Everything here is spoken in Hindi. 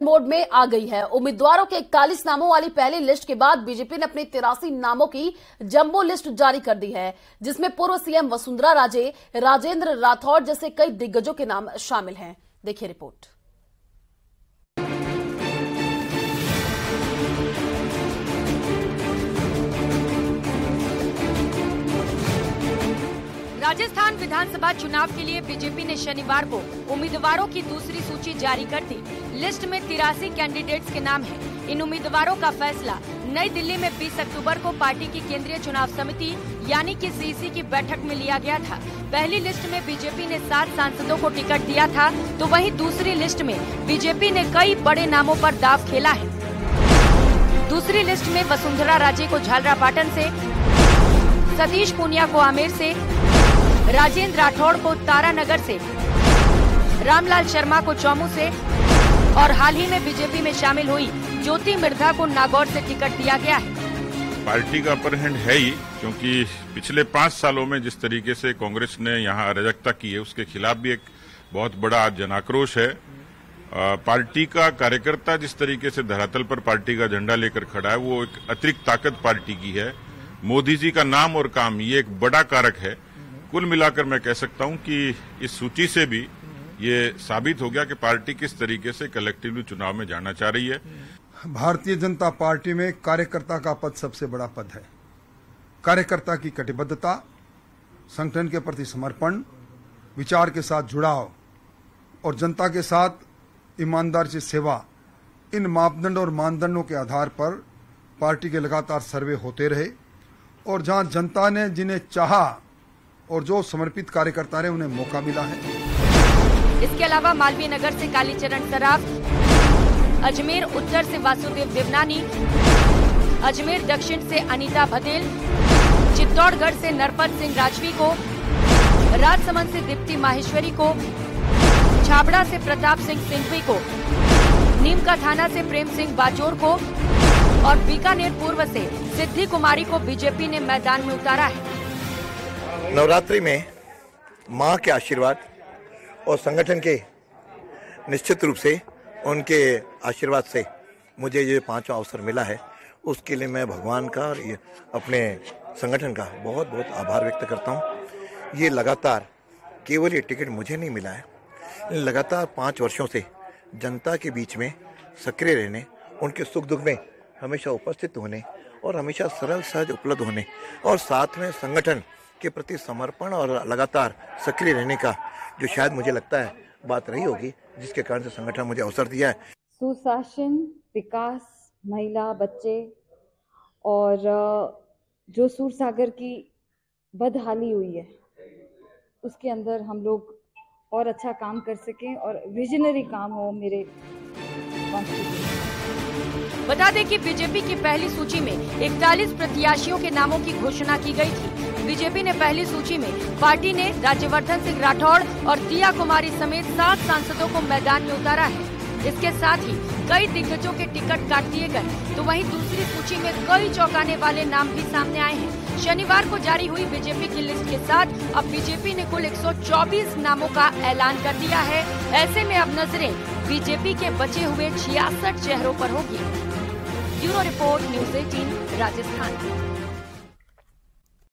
मोड में आ गई है। उम्मीदवारों के 41 नामों वाली पहली लिस्ट के बाद बीजेपी ने अपने 83 नामों की जंबो लिस्ट जारी कर दी है, जिसमें पूर्व सीएम वसुंधरा राजे, राजेंद्र राठौड़ जैसे कई दिग्गजों के नाम शामिल हैं। देखिए रिपोर्ट। राजस्थान विधानसभा चुनाव के लिए बीजेपी ने शनिवार को उम्मीदवारों की दूसरी सूची जारी कर दी। लिस्ट में 83 कैंडिडेट्स के नाम हैं। इन उम्मीदवारों का फैसला नई दिल्ली में 20 अक्टूबर को पार्टी की केंद्रीय चुनाव समिति यानी कि सीईसी की बैठक में लिया गया था। पहली लिस्ट में बीजेपी ने 7 सांसदों को टिकट दिया था, तो वहीं दूसरी लिस्ट में बीजेपी ने कई बड़े नामों पर दांव खेला है। दूसरी लिस्ट में वसुंधरा राजे को झालरापाटन से, सतीश पूनिया को आमेर से, राजेंद्र राठौड़ को तारानगर से, रामलाल शर्मा को चौमू से और हाल ही में बीजेपी में शामिल हुई ज्योति मिर्धा को नागौर से टिकट दिया गया है। पार्टी का अपर हैंड है ही, क्योंकि पिछले 5 सालों में जिस तरीके से कांग्रेस ने यहाँ अराजकता की है, उसके खिलाफ भी एक बहुत बड़ा जन आक्रोश है। पार्टी का कार्यकर्ता जिस तरीके से धरातल पर पार्टी का झंडा लेकर खड़ा है, वो एक अतिरिक्त ताकत पार्टी की है। मोदी जी का नाम और काम, ये एक बड़ा कारक है। कुल मिलाकर मैं कह सकता हूं कि इस सूची से भी ये साबित हो गया कि पार्टी किस तरीके से कलेक्टिवली चुनाव में जाना चाह रही है। भारतीय जनता पार्टी में कार्यकर्ता का पद सबसे बड़ा पद है। कार्यकर्ता की कटिबद्धता, संगठन के प्रति समर्पण, विचार के साथ जुड़ाव और जनता के साथ ईमानदारी से सेवा, इन मापदंड और मानदंडों के आधार पर पार्टी के लगातार सर्वे होते रहे और जहां जनता ने जिन्हें चाहा और जो समर्पित कार्यकर्ता रहे, उन्हें मौका मिला है। इसके अलावा मालवीय नगर से कालीचरण सराफ, अजमेर उत्तर से वासुदेव देवनानी, अजमेर दक्षिण से अनीता भदेल, चित्तौड़गढ़ से नरपत सिंह राजवी को, राजसमंद से दीप्ति माहेश्वरी को, छाबड़ा से प्रताप सिंह सिंघवी को, नीमका थाना से प्रेम सिंह बाजोर को और बीकानेर पूर्व से सिद्धि कुमारी को बीजेपी ने मैदान में उतारा है। नवरात्रि में मां के आशीर्वाद और संगठन के निश्चित रूप से उनके आशीर्वाद से मुझे ये 5वां अवसर मिला है, उसके लिए मैं भगवान का और अपने संगठन का बहुत बहुत आभार व्यक्त करता हूँ। ये लगातार केवल ये टिकट मुझे नहीं मिला है, लगातार 5 वर्षों से जनता के बीच में सक्रिय रहने, उनके सुख दुख में हमेशा उपस्थित होने और हमेशा सरल सहज उपलब्ध होने और साथ में संगठन के प्रति समर्पण और लगातार सक्रिय रहने का जो शायद मुझे लगता है बात रही होगी, जिसके कारण से संगठन मुझे अवसर दिया है। सुशासन, विकास, महिला, बच्चे और जो सूरसागर की बदहाली हुई है, उसके अंदर हम लोग और अच्छा काम कर सकें और विजनरी काम हो मेरे। बता दें कि बीजेपी की पहली सूची में 41 प्रत्याशियों के नामों की घोषणा की गई थी। बीजेपी ने पहली सूची में पार्टी ने राज्यवर्धन सिंह राठौड़ और दिया कुमारी समेत 7 सांसदों को मैदान में उतारा है। इसके साथ ही कई दिग्गजों के टिकट काट दिए गए, तो वहीं दूसरी सूची में कई चौंकाने वाले नाम भी सामने आए हैं। शनिवार को जारी हुई बीजेपी की लिस्ट के साथ अब बीजेपी ने कुल 124 नामों का ऐलान कर दिया है। ऐसे में अब नजरें बीजेपी के बचे हुए 66 चेहरों पर होगी। Bureau report, news 18 Rajasthan.